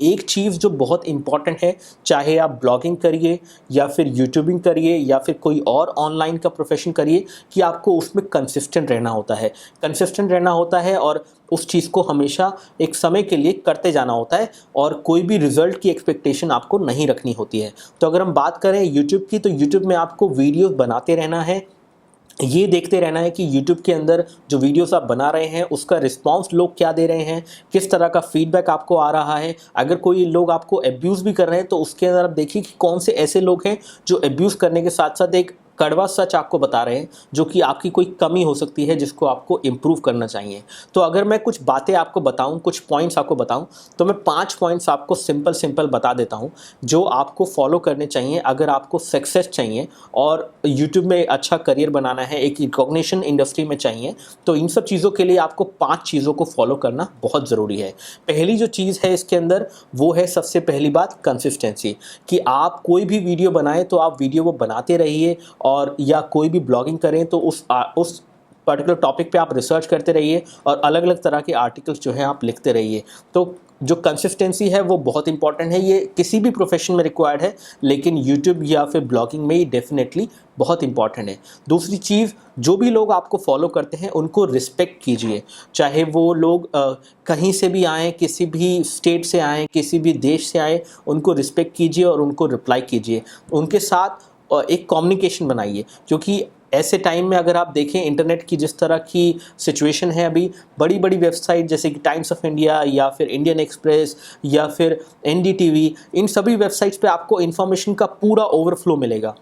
एक चीज़ जो बहुत इम्पॉर्टेंट है, चाहे आप ब्लॉगिंग करिए या फिर यूट्यूबिंग करिए या फिर कोई और ऑनलाइन का प्रोफेशन करिए, कि आपको उसमें कंसिस्टेंट रहना होता है। कंसिस्टेंट रहना होता है और उस चीज़ को हमेशा एक समय के लिए करते जाना होता है और कोई भी रिज़ल्ट की एक्सपेक्टेशन आपको नहीं रखनी होती है। तो अगर हम बात करें यूट्यूब की, तो यूट्यूब में आपको वीडियोस बनाते रहना है, ये देखते रहना है कि YouTube के अंदर जो वीडियोस आप बना रहे हैं उसका रिस्पांस लोग क्या दे रहे हैं, किस तरह का फीडबैक आपको आ रहा है। अगर कोई लोग आपको अब्यूज़ भी कर रहे हैं तो उसके अंदर आप देखिए कि कौन से ऐसे लोग हैं जो अब्यूज़ करने के साथ साथ एक कड़वा सच आपको बता रहे हैं, जो कि आपकी कोई कमी हो सकती है जिसको आपको इम्प्रूव करना चाहिए। तो अगर मैं कुछ बातें आपको बताऊं, कुछ पॉइंट्स आपको बताऊं, तो मैं 5 पॉइंट्स आपको सिंपल बता देता हूं जो आपको फॉलो करने चाहिए अगर आपको सक्सेस चाहिए और यूट्यूब में अच्छा करियर बनाना है, एक रिकॉग्निशन इंडस्ट्री में चाहिए। तो इन सब चीज़ों के लिए आपको 5 चीज़ों को फॉलो करना बहुत ज़रूरी है। पहली जो चीज़ है इसके अंदर वो है, सबसे पहली बात, कंसिस्टेंसी। कि आप कोई भी वीडियो बनाएं तो आप वीडियो वो बनाते रहिए, और या कोई भी ब्लॉगिंग करें तो उस पर्टिकुलर टॉपिक पे आप रिसर्च करते रहिए और अलग अलग तरह के आर्टिकल्स जो हैं आप लिखते रहिए। तो जो कंसिस्टेंसी है वो बहुत इंपॉर्टेंट है, ये किसी भी प्रोफेशन में रिक्वायर्ड है, लेकिन यूट्यूब या फिर ब्लॉगिंग में ये डेफिनेटली बहुत इंपॉर्टेंट है। दूसरी चीज़, जो भी लोग आपको फॉलो करते हैं उनको रिस्पेक्ट कीजिए, चाहे वो लोग कहीं से भी आएँ, किसी भी स्टेट से आएँ, किसी भी देश से आएँ, उनको रिस्पेक्ट कीजिए और उनको रिप्लाई कीजिए। उनके साथ एक कम्युनिकेशन बनाइए, क्योंकि ऐसे टाइम में अगर आप देखें इंटरनेट की जिस तरह की सिचुएशन है अभी, बड़ी बड़ी वेबसाइट जैसे कि टाइम्स ऑफ इंडिया या फिर इंडियन एक्सप्रेस या फिर एनडीटीवी, इन सभी वेबसाइट्स पे आपको इन्फॉर्मेशन का पूरा ओवरफ्लो मिलेगा।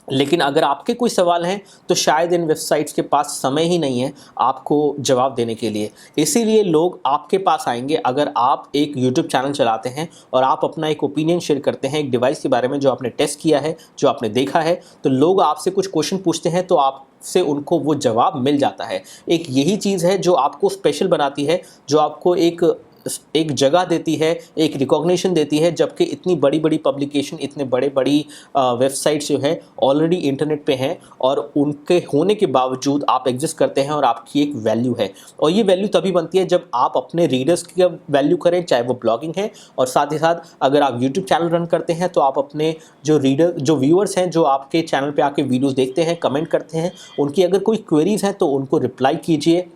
लेकिन अगर आपके कोई सवाल हैं तो शायद इन वेबसाइट्स के पास समय ही नहीं है आपको जवाब देने के लिए। इसीलिए लोग आपके पास आएंगे अगर आप एक यूट्यूब चैनल चलाते हैं और आप अपना एक ओपिनियन शेयर करते हैं एक डिवाइस के बारे में जो आपने टेस्ट किया है, जो आपने देखा है, तो लोग आपसे कुछ क्वेश्चन पूछते हैं तो आपसे उनको वो जवाब मिल जाता है। एक यही चीज़ है जो आपको स्पेशल बनाती है, जो आपको एक जगह देती है, एक रिकॉग्निशन देती है, जबकि इतनी बड़ी बड़ी पब्लिकेशन, इतने बड़ी वेबसाइट्स जो हैं ऑलरेडी इंटरनेट पे हैं और उनके होने के बावजूद आप एग्जिस्ट करते हैं और आपकी एक वैल्यू है। और ये वैल्यू तभी बनती है जब आप अपने रीडर्स की वैल्यू करें, चाहे वो ब्लॉगिंग है, और साथ ही साथ अगर आप यूट्यूब चैनल रन करते हैं तो आप अपने जो व्यूअर्स हैं, जो आपके चैनल पर आके वीडियोज़ देखते हैं, कमेंट करते हैं, उनकी अगर कोई क्वेरीज़ हैं तो उनको रिप्लाई कीजिए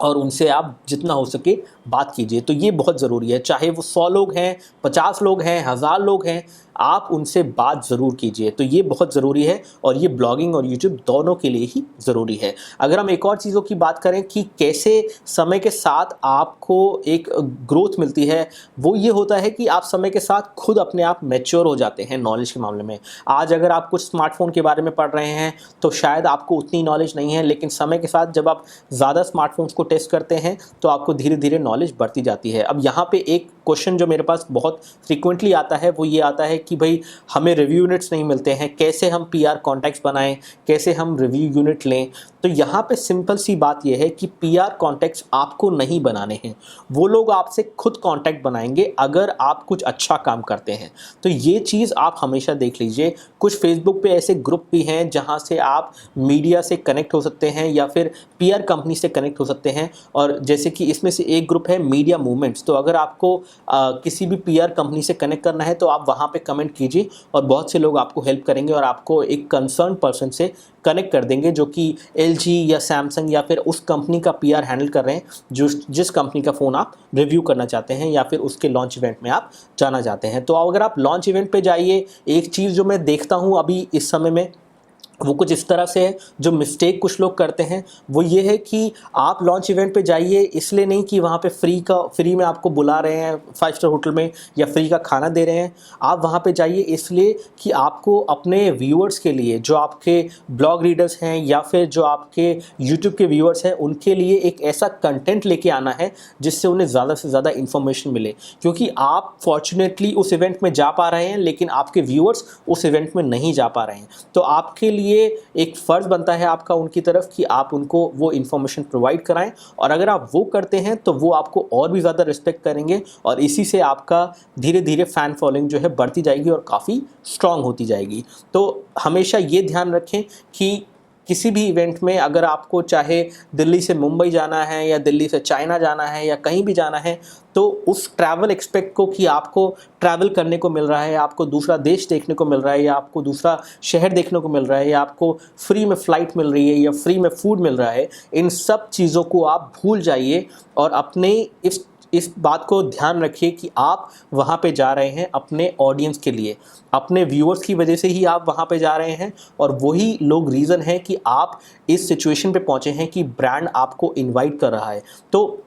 और उनसे आप जितना हो सके बात कीजिए। तो ये बहुत ज़रूरी है, चाहे वो 100 लोग हैं, 50 लोग हैं, 1000 लोग हैं, आप उनसे बात ज़रूर कीजिए। तो ये बहुत ज़रूरी है और ये ब्लॉगिंग और यूट्यूब दोनों के लिए ही ज़रूरी है। अगर हम एक और चीज़ों की बात करें कि कैसे समय के साथ आपको एक ग्रोथ मिलती है, वो ये होता है कि आप समय के साथ खुद अपने आप मैच्योर हो जाते हैं नॉलेज के मामले में। आज अगर आप कुछ स्मार्टफ़ोन के बारे में पढ़ रहे हैं तो शायद आपको उतनी नॉलेज नहीं है, लेकिन समय के साथ जब आप ज़्यादा स्मार्टफोन्स को टेस्ट करते हैं तो आपको धीरे धीरे नॉलेज बढ़ती जाती है। अब यहाँ पे एक क्वेश्चन जो मेरे पास बहुत फ्रीक्वेंटली आता है वो ये आता है कि भाई हमें रिव्यू यूनिट्स नहीं मिलते हैं, कैसे हम पीआर कॉन्टैक्ट्स बनाएं, कैसे हम रिव्यू यूनिट लें। तो यहाँ पे सिंपल सी बात यह है कि पीआर कॉन्टैक्ट्स आपको नहीं बनाने हैं, वो लोग आपसे खुद कॉन्टैक्ट बनाएंगे अगर आप कुछ अच्छा काम करते हैं। तो ये चीज़ आप हमेशा देख लीजिए। कुछ फेसबुक पे ऐसे ग्रुप भी हैं जहाँ से आप मीडिया से कनेक्ट हो सकते हैं या फिर पीआर कंपनी से कनेक्ट हो सकते हैं, और जैसे कि इसमें से एक ग्रुप है मीडिया मूवमेंट्स। तो अगर आपको किसी भी पीआर कंपनी से कनेक्ट करना है तो आप वहाँ पे कमेंट कीजिए और बहुत से लोग आपको हेल्प करेंगे और आपको एक कंसर्न पर्सन से कनेक्ट कर देंगे जो कि एलजी या सैमसंग या फिर उस कंपनी का पीआर हैंडल कर रहे हैं जिस कंपनी का फ़ोन आप रिव्यू करना चाहते हैं या फिर उसके लॉन्च इवेंट में आप जाना चाहते हैं। तो अगर आप लॉन्च इवेंट पे जाइए, एक चीज़ जो मैं देखता हूँ अभी इस समय में वो कुछ इस तरह से है, जो मिस्टेक कुछ लोग करते हैं वो ये है कि आप लॉन्च इवेंट पे जाइए इसलिए नहीं कि वहाँ पे फ्री में आपको बुला रहे हैं 5 स्टार होटल में या फ्री का खाना दे रहे हैं। आप वहाँ पे जाइए इसलिए कि आपको अपने व्यूअर्स के लिए, जो आपके ब्लॉग रीडर्स हैं या फिर जो आपके यूट्यूब के व्यूअर्स हैं, उनके लिए एक ऐसा कंटेंट लेके आना है जिससे उन्हें ज़्यादा से ज़्यादा इन्फॉर्मेशन मिले। क्योंकि आप फॉर्चुनेटली उस इवेंट में जा पा रहे हैं लेकिन आपके व्यूअर्स उस इवेंट में नहीं जा पा रहे हैं। तो आपके लिए एक फ़र्ज़ बनता है आपका उनकी तरफ कि आप उनको वो इन्फॉर्मेशन प्रोवाइड कराएं, और अगर आप वो करते हैं तो वो आपको और भी ज़्यादा रिस्पेक्ट करेंगे और इसी से आपका धीरे धीरे फ़ैन फॉलोइंग जो है बढ़ती जाएगी और काफ़ी स्ट्रॉन्ग होती जाएगी। तो हमेशा ये ध्यान रखें कि किसी भी इवेंट में अगर आपको चाहे दिल्ली से मुंबई जाना है या दिल्ली से चाइना जाना है या कहीं भी जाना है, तो उस ट्रैवल एक्सपेक्ट को कि आपको ट्रैवल करने को मिल रहा है, आपको दूसरा देश देखने को मिल रहा है, या आपको दूसरा शहर देखने को मिल रहा है, या आपको फ्री में फ़्लाइट मिल रही है, या फ्री में फूड मिल रहा है, इन सब चीज़ों को आप भूल जाइए और अपने इस बात को ध्यान रखिए कि आप वहाँ पे जा रहे हैं अपने ऑडियंस के लिए, अपने व्यूअर्स की वजह से ही आप वहाँ पे जा रहे हैं, और वही लोग रीज़न है कि आप इस सिचुएशन पे पहुँचे हैं कि ब्रांड आपको इनवाइट कर रहा है। तो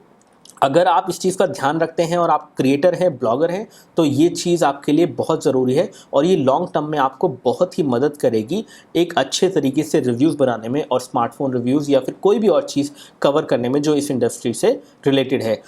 अगर आप इस चीज़ का ध्यान रखते हैं और आप क्रिएटर हैं, ब्लॉगर हैं, तो ये चीज़ आपके लिए बहुत ज़रूरी है और ये लॉन्ग टर्म में आपको बहुत ही मदद करेगी एक अच्छे तरीके से रिव्यूज़ बनाने में और स्मार्टफ़ोन रिव्यूज़ या फिर कोई भी और चीज़ कवर करने में जो इस इंडस्ट्री से रिलेटेड है।